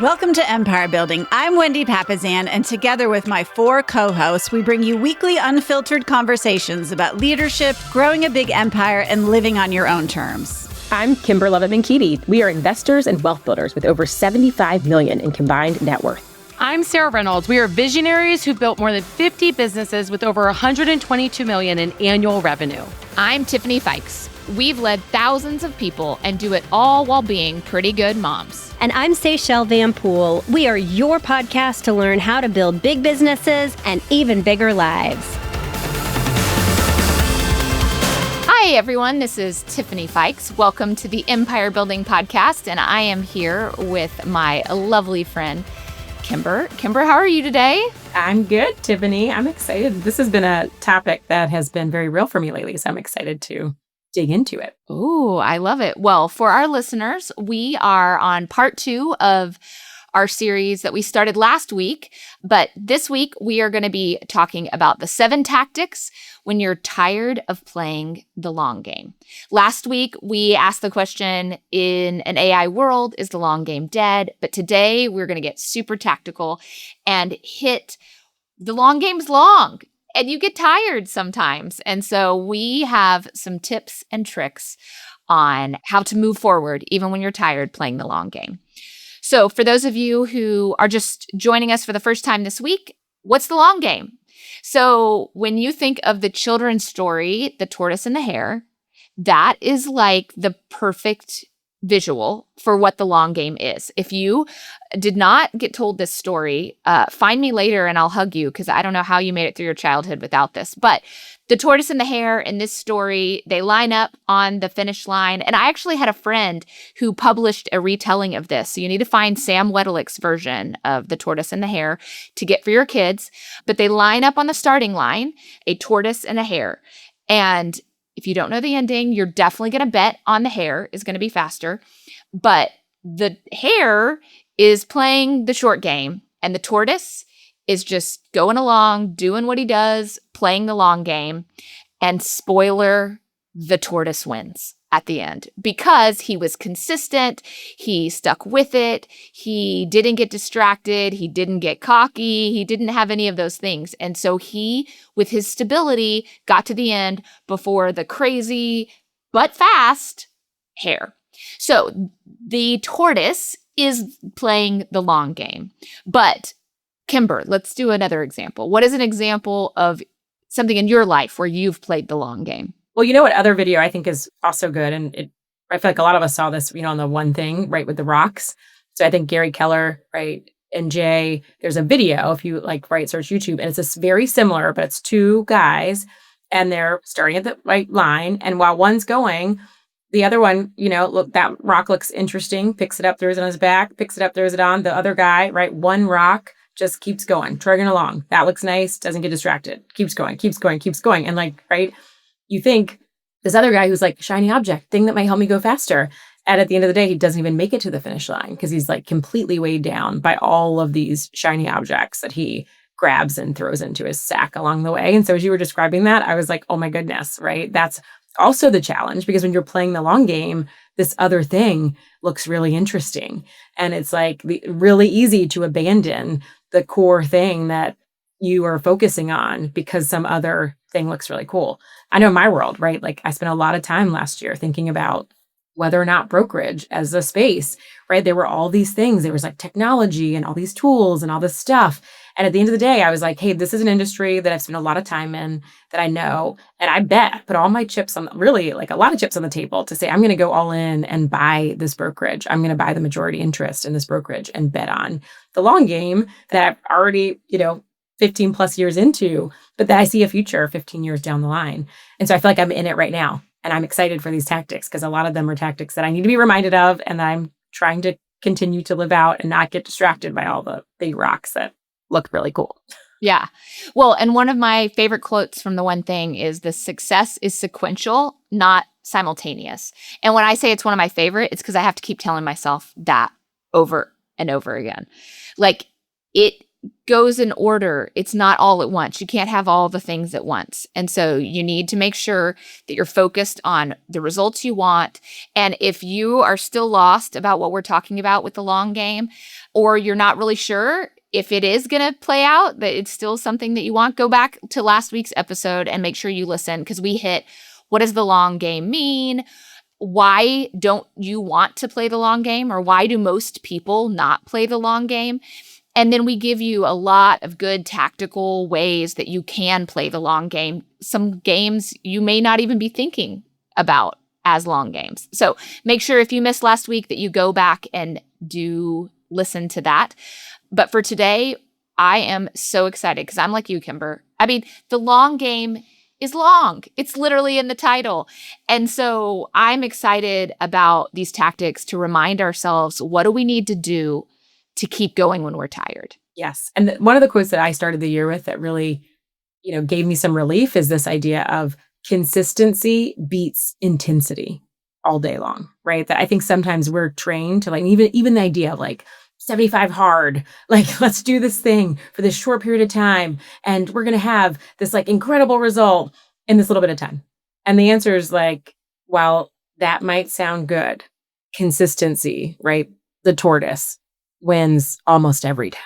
Welcome to Empire Building. I'm Wendy Papazan, and together with my 4 co-hosts, we bring you weekly unfiltered conversations about leadership, growing a big empire, and living on your own terms. I'm Kymber Lovett-Menkiti. We are investors and wealth builders with over $75 million in combined net worth. I'm Sarah Reynolds. We are visionaries who built more than 50 businesses with over $122 million in annual revenue. I'm Tiffany Fykes. We've led thousands of people and do it all while being pretty good moms. And I'm Seychelle Van Poole. We are your podcast to learn how to build big businesses and even bigger lives. Hi, everyone. This is Tiffany Fykes. Welcome to the Empire Building Podcast. And I am here with my lovely friend, Kymber. Kymber, how are you today? I'm good, Tiffany. I'm excited. This has been a topic that has been very real for me lately, so I'm excited to dig into it. Ooh, I love it. Well, for our listeners, we are on part 2 of our series that we started last week. But this week, we are going to be talking about the 7 tactics when you're tired of playing the long game. Last week, we asked the question, in an AI world, is the long game dead? But today, we're going to get super tactical and hit the long game's long. And you get tired sometimes. And so we have some tips and tricks on how to move forward, even when you're tired playing the long game. So for those of you who are just joining us for the first time this week, what's the long game? So when you think of the children's story, The Tortoise and the Hare, that is like the perfect visual for what the long game is. If you did not get told this story, find me later and I'll hug you, because I don't know how you made it through your childhood without this. But the tortoise and the hare in this story, they line up on the finish line. And I actually had a friend who published a retelling of this. So you need to find Sam Wedelick's version of The Tortoise and the Hare to get for your kids. But they line up on the starting line, a tortoise and a hare. And if you don't know the ending, you're definitely going to bet on the hare is going to be faster. But the hare is playing the short game, and the tortoise is just going along, doing what he does, playing the long game. And spoiler, the tortoise wins at the end because he was consistent. He stuck with it. He didn't get distracted. He didn't get cocky. He didn't have any of those things. And so he, with his stability, got to the end before the crazy but fast hare. So the tortoise is playing the long game. But Kymber, let's do another example. What is an example of something in your life where you've played the long game? Well, you know what other video I think is also good, and I feel like a lot of us saw this, on the one thing, right, with the rocks. So I think Gary Keller, right, and Jay, there's a video, if you search YouTube, and it's this very similar, but it's 2 guys, and they're starting at the right line, and while one's going, the other one, look, that rock looks interesting, picks it up, throws it on his back, picks it up, throws it on. The other guy, right, one rock just keeps going, trudging along. That looks nice, doesn't get distracted, keeps going. And right, you think this other guy who's shiny object, thing that might help me go faster. And at the end of the day, he doesn't even make it to the finish line because he's completely weighed down by all of these shiny objects that he grabs and throws into his sack along the way. And so as you were describing that, I was like, oh my goodness, right? That's also the challenge, because when you're playing the long game, this other thing looks really interesting. And it's really easy to abandon the core thing that you are focusing on because some other thing looks really cool. I know in my world, right? I spent a lot of time last year thinking about whether or not brokerage as a space, right? There were all these things. There was technology and all these tools and all this stuff. And at the end of the day, I was like, hey, this is an industry that I've spent a lot of time in, that I know. And I put all my chips on, really a lot of chips on the table to say, I'm going to go all in and buy this brokerage. I'm going to buy the majority interest in this brokerage and bet on the long game that I've already, 15 plus years into, but that I see a future 15 years down the line. And so I feel like I'm in it right now. And I'm excited for these tactics because a lot of them are tactics that I need to be reminded of. And I'm trying to continue to live out and not get distracted by all the big rocks that look really cool. Yeah. Well, and one of my favorite quotes from the one thing is, the success is sequential, not simultaneous. And when I say it's one of my favorite, it's because I have to keep telling myself that over and over again. It goes in order. It's not all at once. You can't have all the things at once. And so you need to make sure that you're focused on the results you want. And if you are still lost about what we're talking about with the long game, or you're not really sure if it is going to play out, that it's still something that you want, go back to last week's episode and make sure you listen, because we hit, what does the long game mean? Why don't you want to play the long game? Or why do most people not play the long game? And then we give you a lot of good tactical ways that you can play the long game. Some games you may not even be thinking about as long games. So make sure if you missed last week that you go back and do listen to that. But for today, I am so excited because I'm like you, Kymber. I mean, the long game is long. It's literally in the title. And so I'm excited about these tactics to remind ourselves, what do we need to do to keep going when we're tired? Yes. And one of the quotes that I started the year with that really, gave me some relief is this idea of consistency beats intensity all day long, right? That I think sometimes we're trained to even the idea of 75 hard, let's do this thing for this short period of time. And we're going to have this incredible result in this little bit of time. And the answer is well, that might sound good. Consistency, right? The tortoise wins almost every time.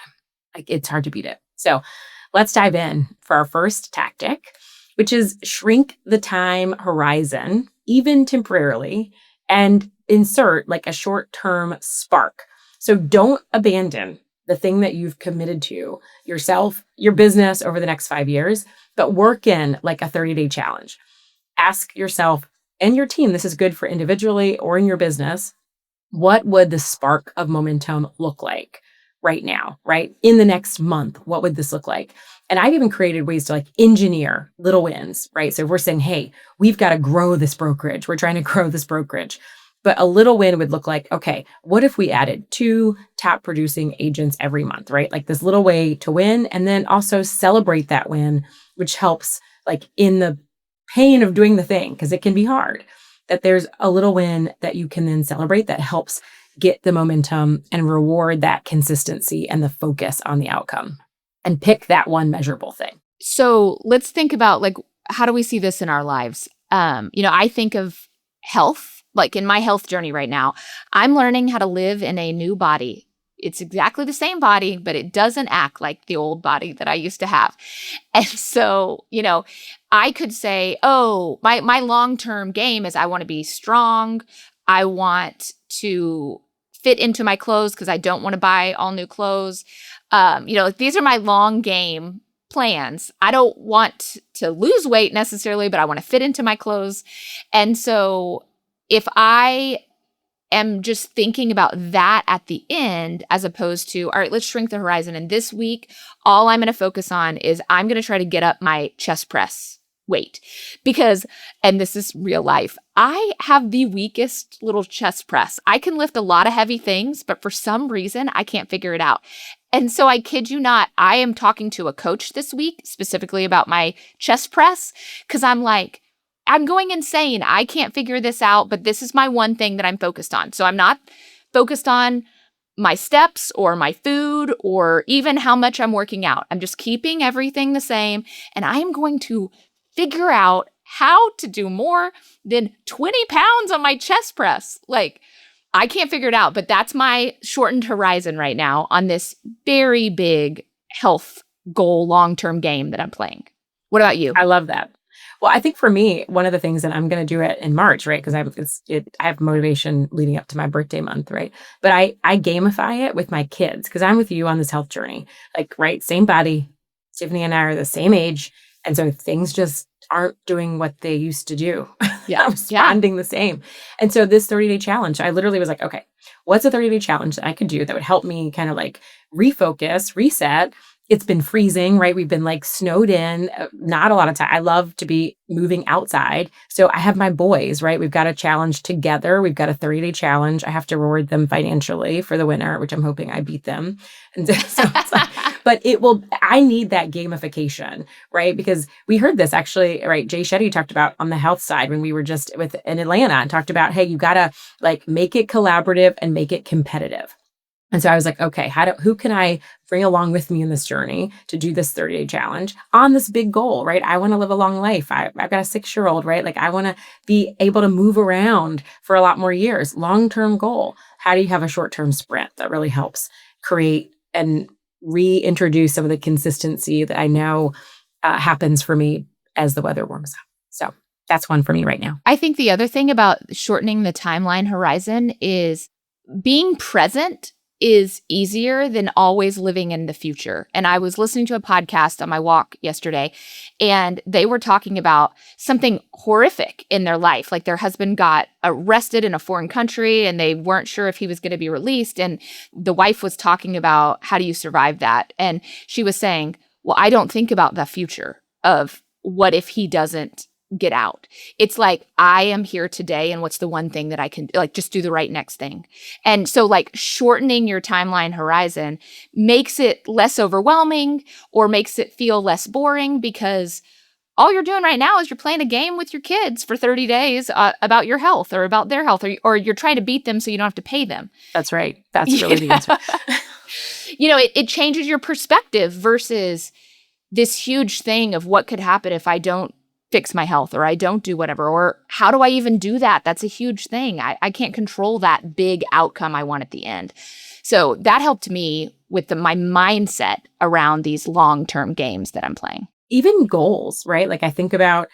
It's hard to beat it. So let's dive in for our first tactic, which is shrink the time horizon, even temporarily, and insert a short-term spark. So don't abandon the thing that you've committed to yourself, your business over the next 5 years, but work in a 30-day challenge. Ask yourself and your team, this is good for individually or in your business, what would the spark of momentum look like right now, right? In the next month, what would this look like? And I've even created ways to engineer little wins, right? So if we're saying, hey, we've got to grow this brokerage. We're trying to grow this brokerage. But a little win would look like, okay, what if we added 2 top producing agents every month, right? This little way to win, and then also celebrate that win, which helps in the pain of doing the thing, because it can be hard, that there's a little win that you can then celebrate that helps get the momentum and reward that consistency and the focus on the outcome, and pick that one measurable thing. So let's think about how do we see this in our lives? I think of health. In my health journey right now, I'm learning how to live in a new body. It's exactly the same body, but it doesn't act like the old body that I used to have. And so, I could say, oh, my long-term game is I want to be strong. I want to fit into my clothes because I don't want to buy all new clothes. These are my long game plans. I don't want to lose weight necessarily, but I want to fit into my clothes. And so if I am just thinking about that at the end, as opposed to, all right, let's shrink the horizon. And this week, all I'm going to focus on is I'm going to try to get up my chest press weight because, and this is real life, I have the weakest little chest press. I can lift a lot of heavy things, but for some reason, I can't figure it out. And so I kid you not, I am talking to a coach this week specifically about my chest press because I'm going insane. I can't figure this out, but this is my one thing that I'm focused on. So I'm not focused on my steps or my food or even how much I'm working out. I'm just keeping everything the same. And I am going to figure out how to do more than 20 pounds on my chest press. I can't figure it out, but that's my shortened horizon right now on this very big health goal, long-term game that I'm playing. What about you? I love that. Well, I think for me, one of the things that I'm going to do it in March, right? Because I have motivation leading up to my birthday month, right? But I gamify it with my kids because I'm with you on this health journey. Right, same body. Tiffany and I are the same age. And so things just aren't doing what they used to do. Yeah. Responding the same. And so this 30-day challenge, I literally was okay, what's a 30-day challenge that I could do that would help me kind of refocus, reset? It's been freezing, right? We've been snowed in, not a lot of time. I love to be moving outside. So I have my boys, right? We've got a challenge together. We've got a 30-day challenge. I have to reward them financially for the winner, which I'm hoping I beat them. And so it's but I need that gamification, right? Because we heard this actually, right? Jay Shetty talked about on the health side when we were just in Atlanta and talked about, hey, you got to make it collaborative and make it competitive. And so I was like, okay, who can I bring along with me in this journey to do this 30-day challenge on this big goal, right? I want to live a long life. I've got a 6-year-old, right? Like I want to be able to move around for a lot more years. Long-term goal. How do you have a short-term sprint that really helps create and reintroduce some of the consistency that I know happens for me as the weather warms up? So that's one for me right now. I think the other thing about shortening the timeline horizon is being present is easier than always living in the future. And I was listening to a podcast on my walk yesterday, and they were talking about something horrific in their life. Like their husband got arrested in a foreign country and they weren't sure if he was going to be released. And the wife was talking about, how do you survive that? And she was saying, well, I don't think about the future of what if he doesn't get out. It's like, I am here today, and what's the one thing that I can like just do the right next thing. And so like shortening your timeline horizon makes it less overwhelming or makes it feel less boring, because all you're doing right now is you're playing a game with your kids for 30 days about your health or about their health, or you're trying to beat them so you don't have to pay them. That's right. That's really the answer. It changes your perspective versus this huge thing of what could happen if I don't fix my health or I don't do whatever, or how do I even do that? That's a huge thing. I can't control that big outcome I want at the end. So that helped me with my mindset around these long-term games that I'm playing. Even goals, right? Like I think about,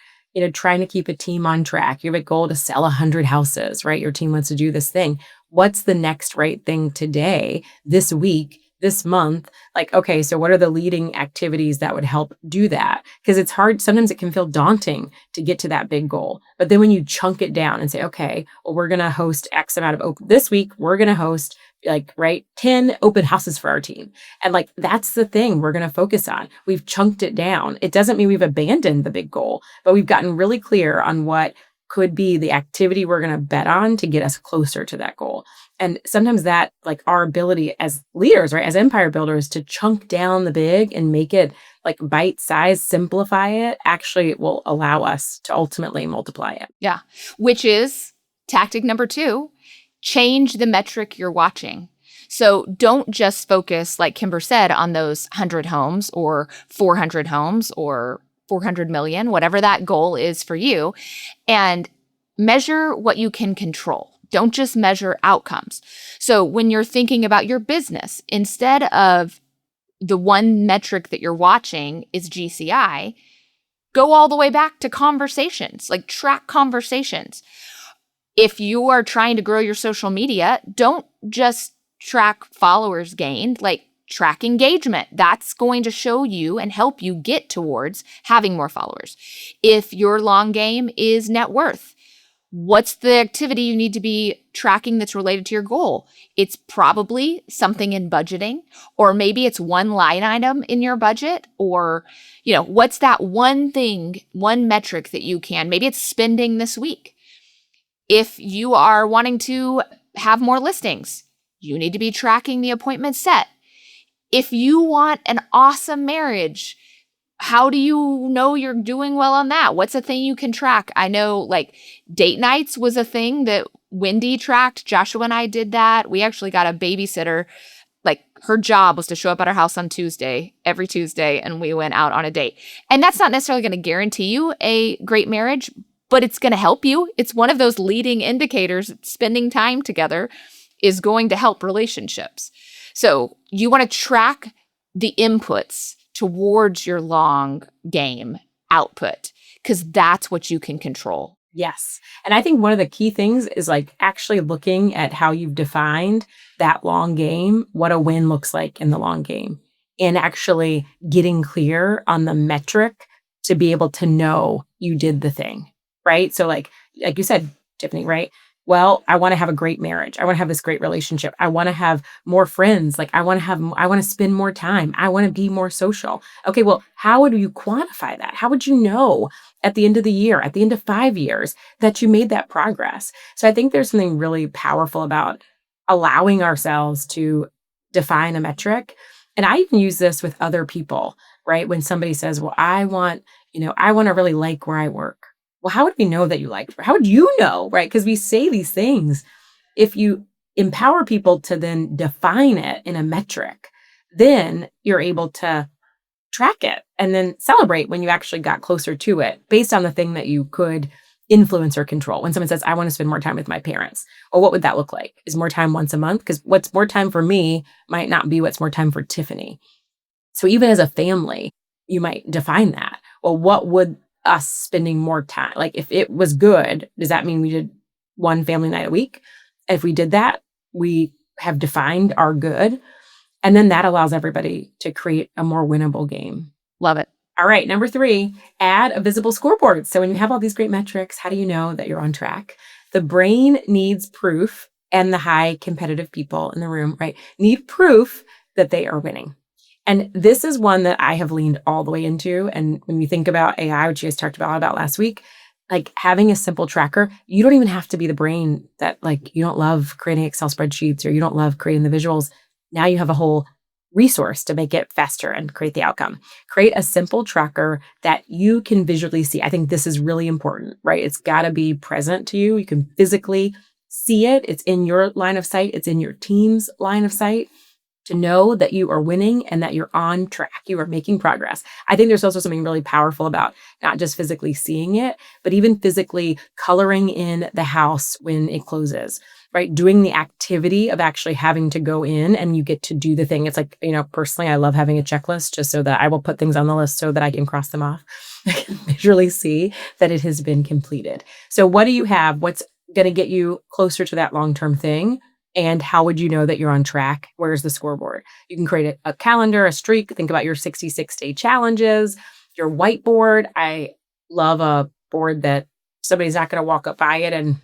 trying to keep a team on track. You have a goal to sell 100 houses, right? Your team wants to do this thing. What's the next right thing today, this week, this month? Like, okay, so what are the leading activities that would help do that? Because it's hard. Sometimes it can feel daunting to get to that big goal. But then when you chunk it down and say, okay, well, we're going to host X amount of this week, we're going to host 10 open houses for our team. And like, that's the thing we're going to focus on. We've chunked it down. It doesn't mean we've abandoned the big goal, but we've gotten really clear on what could be the activity we're going to bet on to get us closer to that goal. And sometimes that, like our ability as leaders, right, as empire builders, to chunk down the big and make it like bite size, simplify it, actually will allow us to ultimately multiply it. Yeah. Which is tactic number 2, change the metric you're watching. So don't just focus, like Kymber said, on those 100 homes or 400 homes or 400 million, whatever that goal is for you, and measure what you can control. Don't just measure outcomes. So when you're thinking about your business, instead of the one metric that you're watching is GCI, go all the way back to conversations, like track conversations. If you are trying to grow your social media, don't just track followers gained, like track engagement. That's going to show you and help you get towards having more followers. If your long game is net worth, what's the activity you need to be tracking that's related to your goal? It's probably something in budgeting, or maybe it's one line item in your budget, or, what's that one thing, one metric that you can, maybe it's spending this week. If you are wanting to have more listings, you need to be tracking the appointment set. If you want an awesome marriage, how do you know you're doing well on that? What's a thing you can track? I know like date nights was a thing that Wendy tracked. Joshua and I did that. We actually got a babysitter. Like her job was to show up at our house on Tuesday, every Tuesday, and we went out on a date. And that's not necessarily going to guarantee you a great marriage, but it's going to help you. It's one of those leading indicators. Spending time together is going to help relationships. So you want to track the inputs towards your long game output, because that's what you can control. Yes. And I think one of the key things is like actually looking at how you've defined that long game, what a win looks like in the long game, and actually getting clear on the metric to be able to know you did the thing, right? So like you said, Tiffany, right? Well, I want to have a great marriage. I want to have this great relationship. I want to have more friends. Like I want to spend more time. I want to be more social. Okay, well, how would you quantify that? How would you know at the end of the year, at the end of 5 years, that you made that progress? So I think there's something really powerful about allowing ourselves to define a metric. And I even use this with other people, right? When somebody says, well, I want to really like where I work. Well, how would we know that you liked her? How would you know, right? Because we say these things. If you empower people to then define it in a metric, then you're able to track it and then celebrate when you actually got closer to it based on the thing that you could influence or control. When someone says, I want to spend more time with my parents, well, what would that look like? Is more time once a month? Because what's more time for me might not be what's more time for Tiffany. So even as a family, you might define that. Well, what would us spending more time? Like if it was good, does that mean we did one family night a week? If we did that, we have defined our good. And then that allows everybody to create a more winnable game. Love it. All right, number 3, add a visible scoreboard. So when you have all these great metrics, how do you know that you're on track? The brain needs proof, and the high competitive people in the room, right, need proof that they are winning. And this is one that I have leaned all the way into. And when you think about AI, which you guys talked about last week, like having a simple tracker, you don't even have to be the brain that like you don't love creating Excel spreadsheets or you don't love creating the visuals. Now you have a whole resource to make it faster and create the outcome. Create a simple tracker that you can visually see. I think this is really important, right? It's got to be present to you. You can physically see it. It's in your line of sight. It's in your team's line of sight to know that you are winning and that you're on track. You are making progress. I think there's also something really powerful about not just physically seeing it, but even physically coloring in the house when it closes. Right? Doing the activity of actually having to go in and you get to do the thing. It's like, personally, I love having a checklist just so that I will put things on the list so that I can cross them off. I can visually see that it has been completed. So what do you have? What's going to get you closer to that long-term thing? And how would you know that you're on track? Where's the scoreboard? You can create a calendar, a streak. Think about your 66-day challenges, your whiteboard. I love a board that somebody's not going to walk up by it and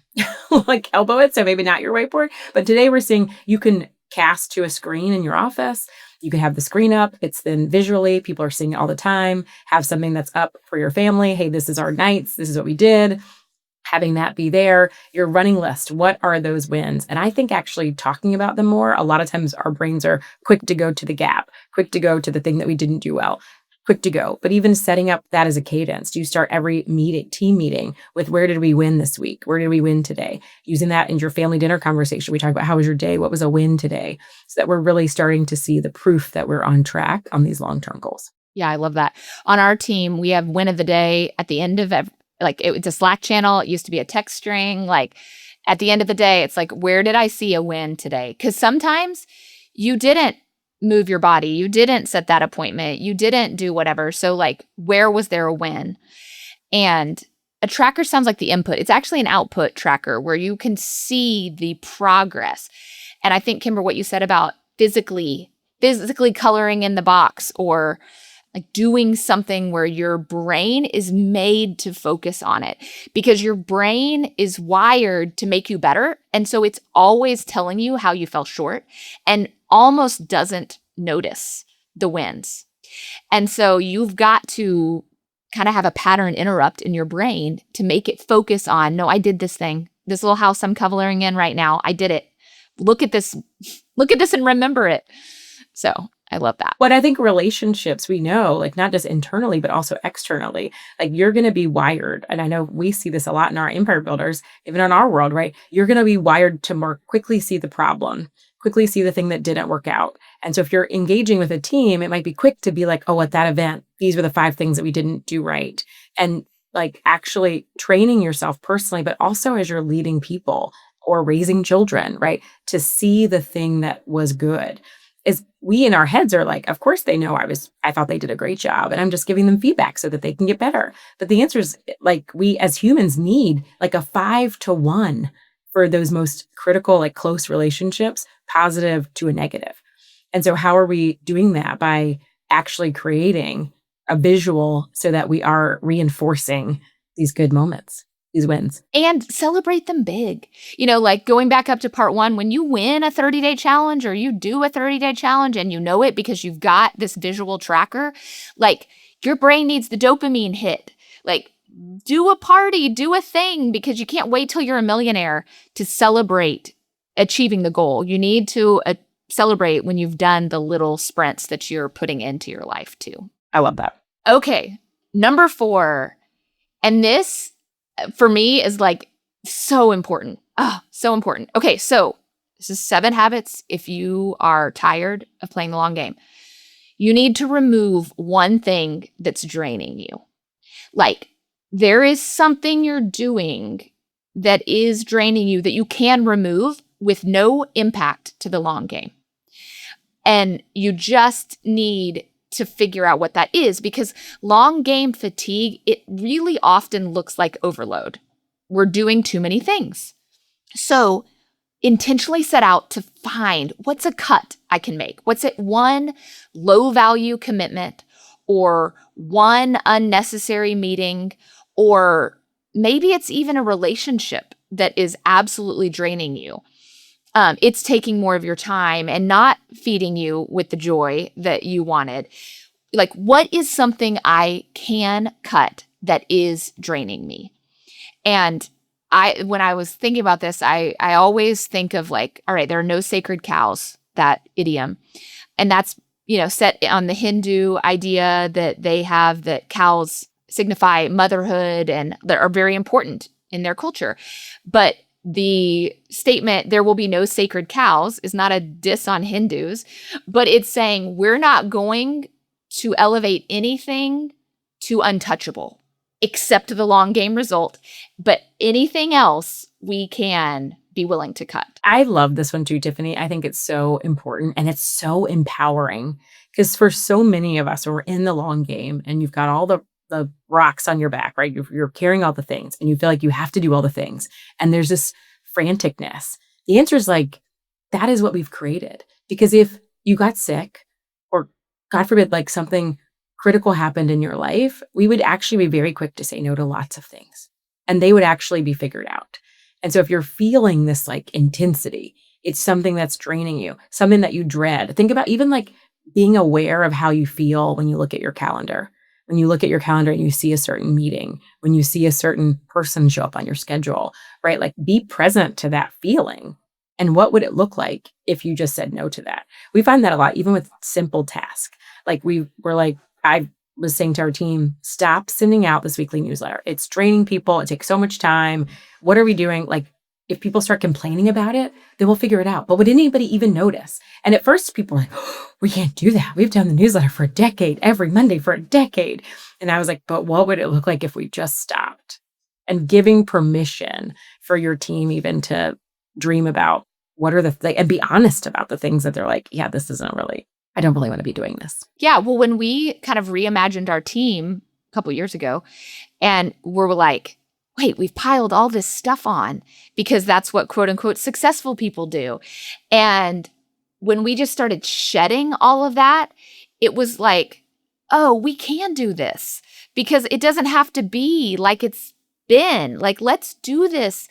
like elbow it. So maybe not your whiteboard. But today we're seeing you can cast to a screen in your office. You can have the screen up. It's then visually, people are seeing it all the time. Have something that's up for your family. Hey, this is our nights. This is what we did. Having that be there, your running list. What are those wins? And I think actually talking about them more, a lot of times our brains are quick to go to the gap, quick to go to the thing that we didn't do well, quick to go. But even setting up that as a cadence, do you start every team meeting with where did we win this week? Where did we win today? Using that in your family dinner conversation. We talk about how was your day? What was a win today? So that we're really starting to see the proof that we're on track on these long-term goals. Yeah, I love that. On our team, we have win of the day at the end of it's a Slack channel. It used to be a text string. Like at the end of the day, it's like, where did I see a win today? Because sometimes you didn't move your body. You didn't set that appointment. You didn't do whatever. So like, where was there a win? And a tracker sounds like the input. It's actually an output tracker where you can see the progress. And I think, Kymber, what you said about physically coloring in the box or like doing something where your brain is made to focus on it because your brain is wired to make you better. And so it's always telling you how you fell short and almost doesn't notice the wins. And so you've got to kind of have a pattern interrupt in your brain to make it focus on, no, I did this thing. This little house I'm coloring in right now, I did it. Look at this and remember it. So I love that. But I think relationships, we know, like not just internally, but also externally, like you're going to be wired. And I know we see this a lot in our empire builders, even in our world, right? You're going to be wired to more quickly see the problem, quickly see the thing that didn't work out. And so if you're engaging with a team, it might be quick to be like, oh, at that event, these were the 5 things that we didn't do right. And like actually training yourself personally, but also as you're leading people or raising children, right? To see the thing that was good. Is we in our heads are like, of course they know I thought they did a great job and I'm just giving them feedback so that they can get better. But the answer is like we as humans need like a 5-to-1 for those most critical, like close relationships, positive to a negative. And so how are we doing that? By actually creating a visual so that we are reinforcing these good moments. These wins. And celebrate them big. Like going back up to part 1, when you win a 30-day challenge or you do a 30-day challenge and you know it because you've got this visual tracker, like your brain needs the dopamine hit. Like do a party, do a thing because you can't wait till you're a millionaire to celebrate achieving the goal. You need to celebrate when you've done the little sprints that you're putting into your life too. I love that. Okay, number 4. And this for me is like so important. Oh, so important. Okay, so This is 7 habits if you are tired of playing the long game. You need to remove one thing that's draining you. Like, there is something you're doing that is draining you that you can remove with no impact to the long game. And you just need to figure out what that is, because long game fatigue, it really often looks like overload. We're doing too many things. So intentionally set out to find what's a cut I can make. What's it one low value commitment, or one unnecessary meeting, or maybe it's even a relationship that is absolutely draining you. It's taking more of your time and not feeding you with the joy that you wanted. Like, what is something I can cut that is draining me? And when I was thinking about this, I always think of like, all right, there are no sacred cows, that idiom. And that's, set on the Hindu idea that they have that cows signify motherhood and that are very important in their culture. But the statement, there will be no sacred cows, is not a diss on Hindus, but it's saying we're not going to elevate anything to untouchable except the long game result. But anything else we can be willing to cut. I love this one too, Tiffany. I think it's so important and it's so empowering, because for so many of us, when we're in the long game and you've got all the rocks on your back, right? You're carrying all the things and you feel like you have to do all the things. And there's this franticness. The answer is like, that is what we've created. Because if you got sick, or God forbid, like something critical happened in your life, we would actually be very quick to say no to lots of things. And they would actually be figured out. And so if you're feeling this like intensity, it's something that's draining you, something that you dread. Think about even like being aware of how you feel when you look at your calendar. When you look at your calendar and you see a certain meeting, when you see a certain person show up on your schedule, right? Like, be present to that feeling. And what would it look like if you just said no to that? We find that a lot, even with simple tasks. Like I was saying to our team, stop sending out this weekly newsletter. It's draining people. It takes so much time. What are we doing? Like, if people start complaining about it, then we'll figure it out. But would anybody even notice? And at first people were like, oh, we can't do that. We've done the newsletter for a decade, every Monday for a decade. And I was like, but what would it look like if we just stopped? And giving permission for your team even to dream about what are and be honest about the things that they're like, yeah, this isn't really, I don't really want to be doing this. Yeah. Well, when we kind of reimagined our team a couple years ago, and we're like, wait, we've piled all this stuff on because that's what quote unquote successful people do. And when we just started shedding all of that, it was like, oh, we can do this because it doesn't have to be like it's been. Like, let's do this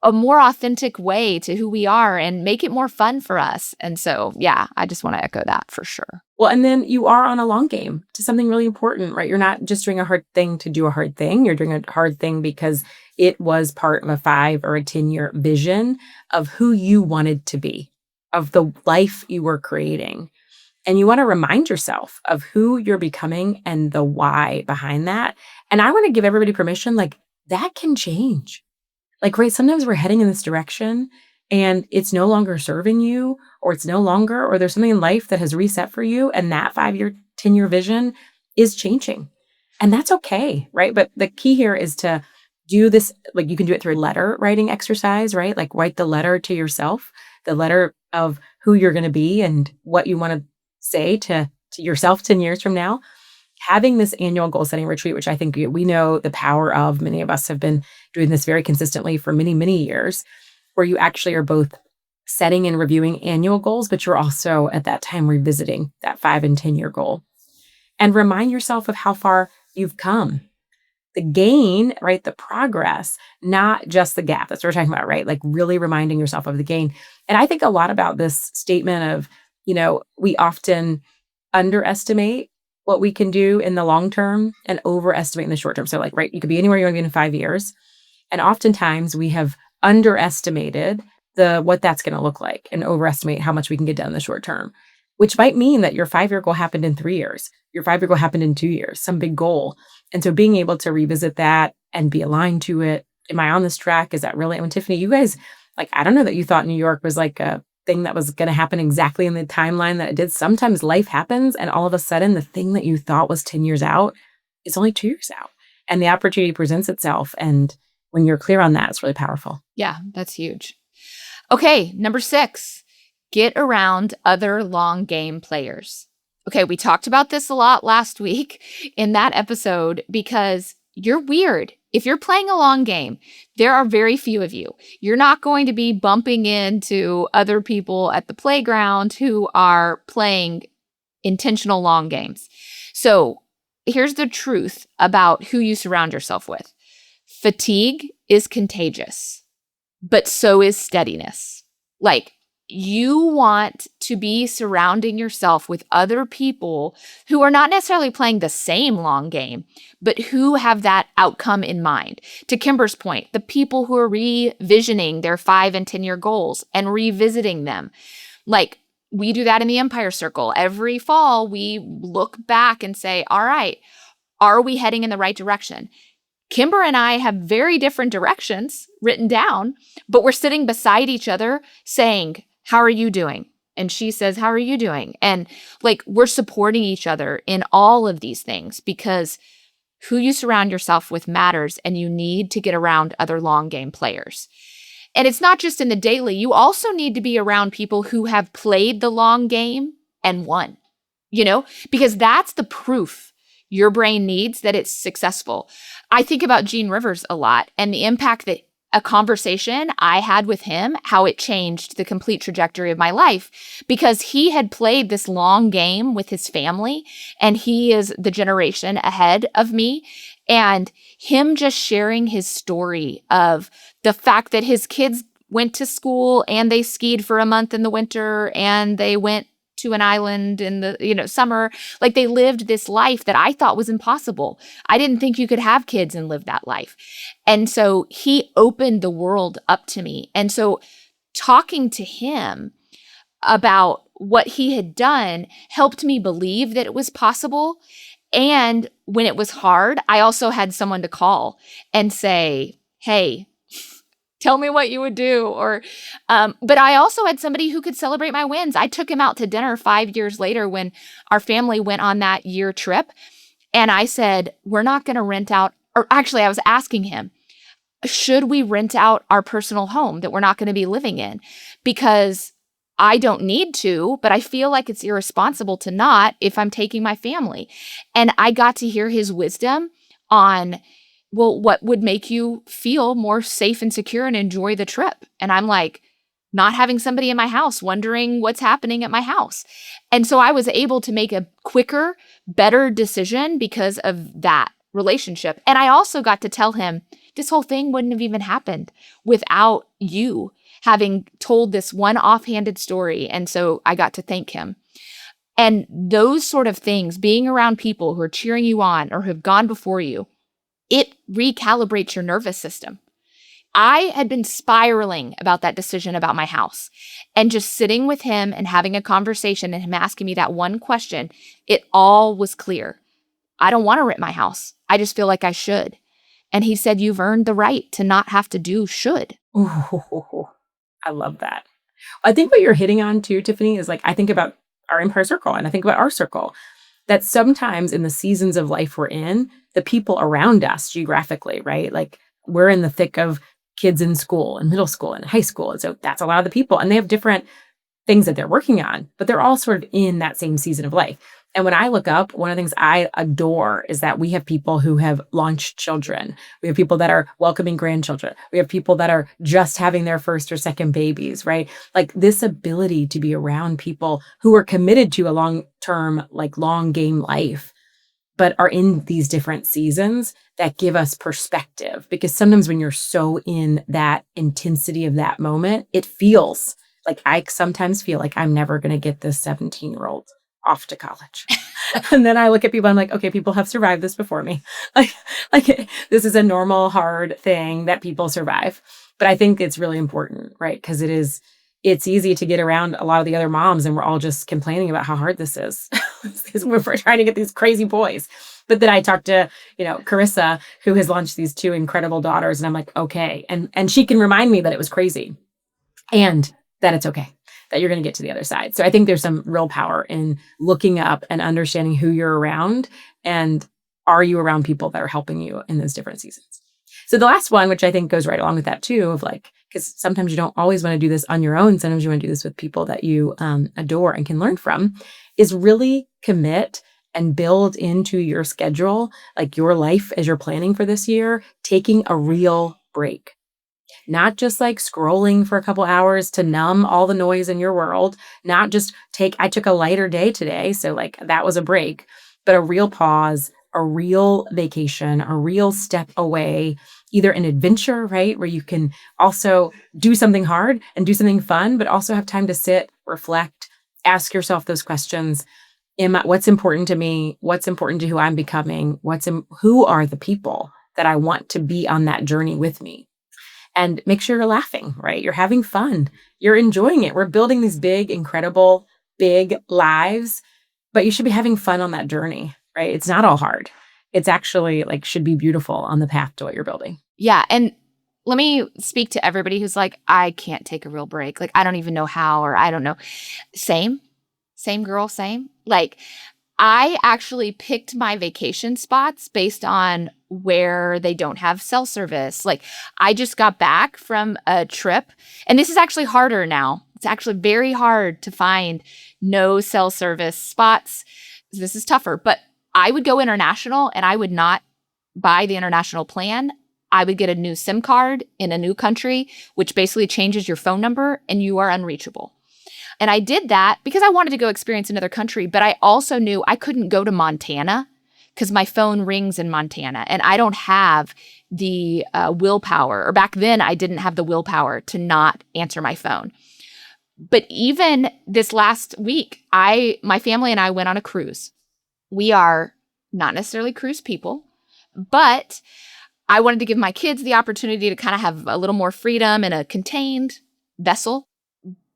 a more authentic way to who we are and make it more fun for us. And so, yeah, I just want to echo that for sure. Well, and then you are on a long game to something really important, right? You're not just doing a hard thing to do a hard thing. You're doing a hard thing because it was part of a 5 or a 10-year vision of who you wanted to be, of the life you were creating. And you want to remind yourself of who you're becoming and the why behind that. And I want to give everybody permission, like, that can change. Like, right, sometimes we're heading in this direction and it's no longer serving you, or it's no longer, or there's something in life that has reset for you. And that 5-year, 10-year vision is changing. And that's okay, right? But the key here is to do this, like, you can do it through a letter writing exercise, right? Like, write the letter to yourself, the letter of who you're going to be and what you want to say to yourself 10 years from now. Having this annual goal setting retreat, which I think we know the power of, many of us have been doing this very consistently for many, many years, where you actually are both setting and reviewing annual goals, but you're also at that time revisiting that 5 and 10-year goal. And remind yourself of how far you've come. The gain, right? The progress, not just the gap. That's what we're talking about, right? Like, really reminding yourself of the gain. And I think a lot about this statement of, we often underestimate what we can do in the long term and overestimate in the short term. So, like, right, you could be anywhere you want to be in 5 years. And oftentimes we have underestimated what that's going to look like and overestimate how much we can get done in the short term, which might mean that your 5-year goal happened in 3 years. Your 5-year goal happened in 2 years, some big goal. And so being able to revisit that and be aligned to it. Am I on this track? Is that really? I mean, Tiffany, you guys, Like, I don't know that you thought New York was like a thing that was going to happen exactly in the timeline that it did. Sometimes life happens and all of a sudden the thing that you thought was 10 years out is only 2 years out. And the opportunity presents itself. And when you're clear on that, it's really powerful. Yeah, that's huge. Okay, number 6, get around other long game players. Okay, we talked about this a lot last week in that episode because you're weird. If you're playing a long game, there are very few of you. You're not going to be bumping into other people at the playground who are playing intentional long games. So here's the truth about who you surround yourself with. Fatigue is contagious, but so is steadiness. Like, you want to be surrounding yourself with other people who are not necessarily playing the same long game, but who have that outcome in mind. To Kymber's point, the people who are revisioning their 5 and 10-year goals and revisiting them. Like, we do that in the Empire Circle. Every fall, we look back and say, all right, are we heading in the right direction? Kymber and I have very different directions written down, but we're sitting beside each other saying, how are you doing? And she says, how are you doing? And like, we're supporting each other in all of these things because who you surround yourself with matters, and you need to get around other long game players. And it's not just in the daily. You also need to be around people who have played the long game and won, because that's the proof your brain needs that it's successful. I think about Gene Rivers a lot and the impact that a conversation I had with him, how it changed the complete trajectory of my life, because he had played this long game with his family and he is the generation ahead of me. And him just sharing his story of the fact that his kids went to school and they skied for a month in the winter and they went to an island in the summer. Like, they lived this life that I thought was impossible. I didn't think you could have kids and live that life. And so he opened the world up to me. And so talking to him about what he had done helped me believe that it was possible. And when it was hard, I also had someone to call and say, hey, tell me what you would do. But I also had somebody who could celebrate my wins. I took him out to dinner 5 years later when our family went on that year trip. And I said, we're not going to rent out, or actually I was asking him, should we rent out our personal home that we're not going to be living in? Because I don't need to, but I feel like it's irresponsible to not if I'm taking my family. And I got to hear his wisdom on, well, what would make you feel more safe and secure and enjoy the trip? And I'm like, not having somebody in my house wondering what's happening at my house. And so I was able to make a quicker, better decision because of that relationship. And I also got to tell him, this whole thing wouldn't have even happened without you having told this one offhanded story. And so I got to thank him. And those sort of things, being around people who are cheering you on or who have gone before you, it recalibrates your nervous system. I had been spiraling about that decision about my house, and just sitting with him and having a conversation and him asking me that one question, it all was clear. I don't want to rent my house. I just feel like I should. And he said, you've earned the right to not have to do should. Ooh, I love that. I think what you're hitting on too, Tiffany, is like, I think about our Empire Circle and I think about our circle, that sometimes in the seasons of life we're in, the people around us geographically, right? Like, we're in the thick of kids in school and middle school and high school. And so that's a lot of the people, and they have different things that they're working on, but they're all sort of in that same season of life. And when I look up, one of the things I adore is that we have people who have launched children. We have people that are welcoming grandchildren. We have people that are just having their first or second babies, right? Like, this ability to be around people who are committed to a long-term, like long game life, but are in these different seasons that give us perspective. Because sometimes when you're so in that intensity of that moment, it feels like, I sometimes feel like I'm never going to get this 17-year-old off to college. And then I look at people, I'm like, okay, people have survived this before me. Like this is a normal, hard thing that people survive. But I think it's really important, right? Because it's easy to get around a lot of the other moms and we're all just complaining about how hard this is. We're trying to get these crazy boys. But then I talked to, Carissa, who has launched these 2 incredible daughters, and I'm like, okay. And she can remind me that it was crazy. and that it's okay, that you're going to get to the other side. So I think there's some real power in looking up and understanding who you're around, and are you around people that are helping you in those different seasons. So the last one, which I think goes right along with that too, of like, because sometimes you don't always want to do this on your own. Sometimes you want to do this with people that you adore and can learn from, is really commit and build into your schedule, like your life as you're planning for this year, taking a real break. Not just like scrolling for a couple hours to numb all the noise in your world, not just I took a lighter day today, so like that was a break, but a real pause, a real vacation, a real step away, either an adventure, right? Where you can also do something hard and do something fun, but also have time to sit, reflect, ask yourself those questions. What's important to me? What's important to who I'm becoming? Who are the people that I want to be on that journey with me? And make sure you're laughing, right? You're having fun. You're enjoying it. We're building these big, incredible, big lives, but you should be having fun on that journey, right? It's not all hard. It's actually like should be beautiful on the path to what you're building. Yeah. And let me speak to everybody who's like, I can't take a real break. Like, I don't even know how, or I don't know. Same girl, same. Like, I actually picked my vacation spots based on where they don't have cell service. Like, I just got back from a trip, and this is actually harder now. It's actually very hard to find no cell service spots. This is tougher, but I would go international and I would not buy the international plan. I would get a new SIM card in a new country, which basically changes your phone number and you are unreachable. And I did that because I wanted to go experience another country, but I also knew I couldn't go to Montana because my phone rings in Montana and I don't have the willpower, or back then I didn't have the willpower to not answer my phone. But even this last week, my family and I went on a cruise. We are not necessarily cruise people, but I wanted to give my kids the opportunity to kind of have a little more freedom in a contained vessel.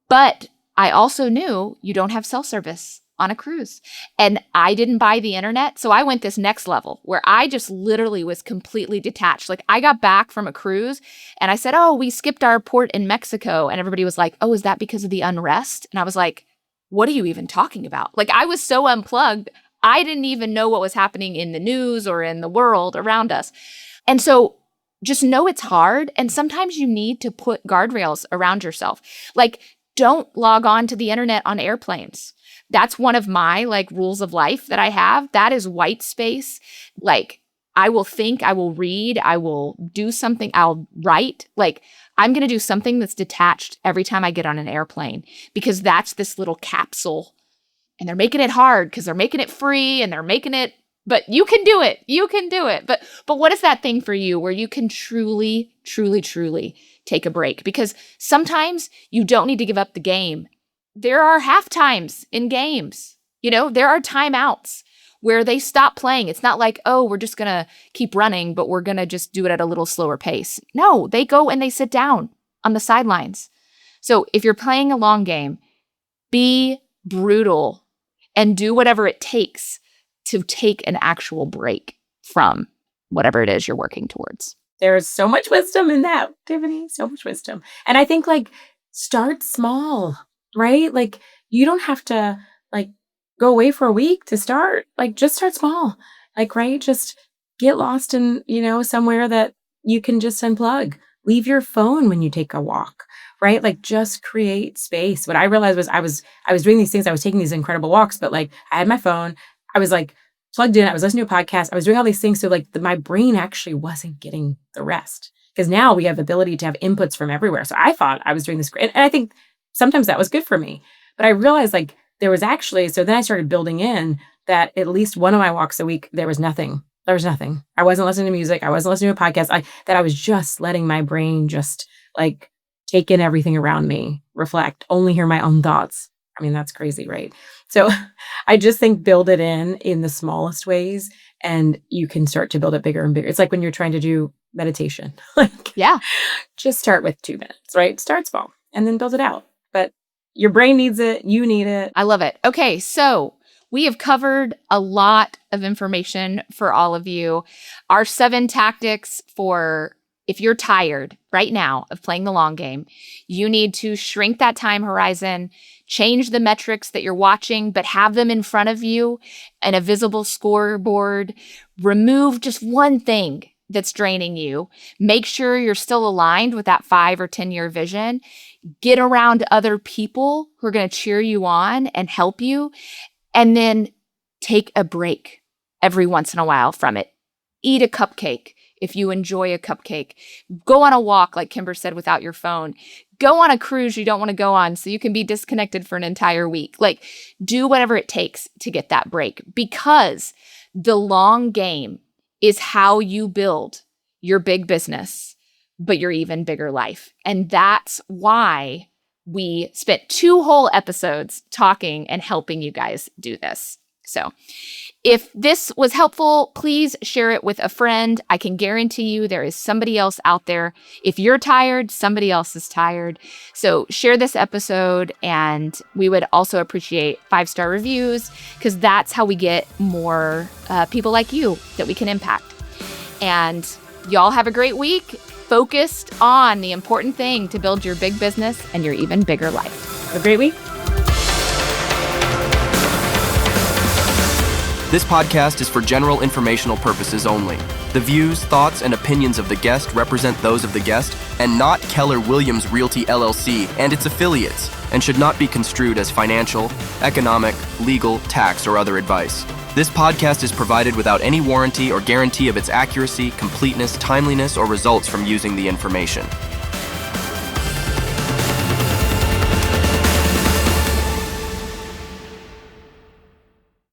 But I also knew you don't have cell service on a cruise. And I didn't buy the internet. So I went this next level where I just literally was completely detached. Like, I got back from a cruise and I said, oh, we skipped our port in Mexico. And everybody was like, oh, is that because of the unrest? And I was like, what are you even talking about? Like, I was so unplugged. I didn't even know what was happening in the news or in the world around us. And so just know it's hard. And sometimes you need to put guardrails around yourself. Like, don't log on to the internet on airplanes. That's one of my rules of life that I have. That is white space. Like, I will think, I will read, I will do something, I'll write. Like, I'm going to do something that's detached every time I get on an airplane, because that's this little capsule. And they're making it hard because they're making it free and they're making it, but you can do it. You can do it. But what is that thing for you where you can truly, truly, truly take a break? Because sometimes you don't need to give up the game. There are half times in games. There are timeouts where they stop playing. It's not like, oh, we're just going to keep running, but we're going to just do it at a little slower pace. No, they go and they sit down on the sidelines. So if you're playing a long game, be brutal and do whatever it takes to take an actual break from whatever it is you're working towards. There's so much wisdom in that, Tiffany, so much wisdom. And I think start small, right? Like, you don't have to go away for a week to start. Just start small, right? Just get lost in, somewhere that you can just unplug. Leave your phone when you take a walk, right? Just create space. What I realized was I was doing these things. I was taking these incredible walks, but I had my phone. I was plugged in. I was listening to a podcast. I was doing all these things. So my brain actually wasn't getting the rest, because now we have the ability to have inputs from everywhere. So I thought I was doing this great. And I think sometimes that was good for me, but I realized there was actually, so then I started building in that at least one of my walks a week, there was nothing. There was nothing. I wasn't listening to music. I wasn't listening to a podcast. That I was just letting my brain just take in everything around me, reflect, only hear my own thoughts. I mean, that's crazy, right? So I just think build it in the smallest ways, and you can start to build it bigger and bigger. It's like when you're trying to do meditation, yeah, just start with 2 minutes, right? Start small and then build it out. But your brain needs it. You need it. I love it. Okay. So we have covered a lot of information for all of you. Our 7 tactics for if you're tired right now of playing the long game, you need to shrink that time horizon, change the metrics that you're watching, but have them in front of you and a visible scoreboard. Remove just one thing that's draining you. Make sure you're still aligned with that 5 or 10-year vision. Get around other people who are going to cheer you on and help you. And then take a break every once in a while from it. Eat a cupcake if you enjoy a cupcake. Go on a walk, like Kymber said, without your phone. Go on a cruise you don't want to go on so you can be disconnected for an entire week. Like, do whatever it takes to get that break, because the long game is how you build your big business, but your even bigger life. And that's why we spent 2 whole episodes talking and helping you guys do this. So if this was helpful, please share it with a friend. I can guarantee you there is somebody else out there. If you're tired, somebody else is tired. So share this episode, and we would also appreciate 5-star reviews, because that's how we get more people like you that we can impact. And y'all have a great week, focused on the important thing to build your big business and your even bigger life. Have a great week. This podcast is for general informational purposes only. The views, thoughts, and opinions of the guest represent those of the guest and not Keller Williams Realty LLC and its affiliates, and should not be construed as financial, economic, legal, tax, or other advice. This podcast is provided without any warranty or guarantee of its accuracy, completeness, timeliness, or results from using the information.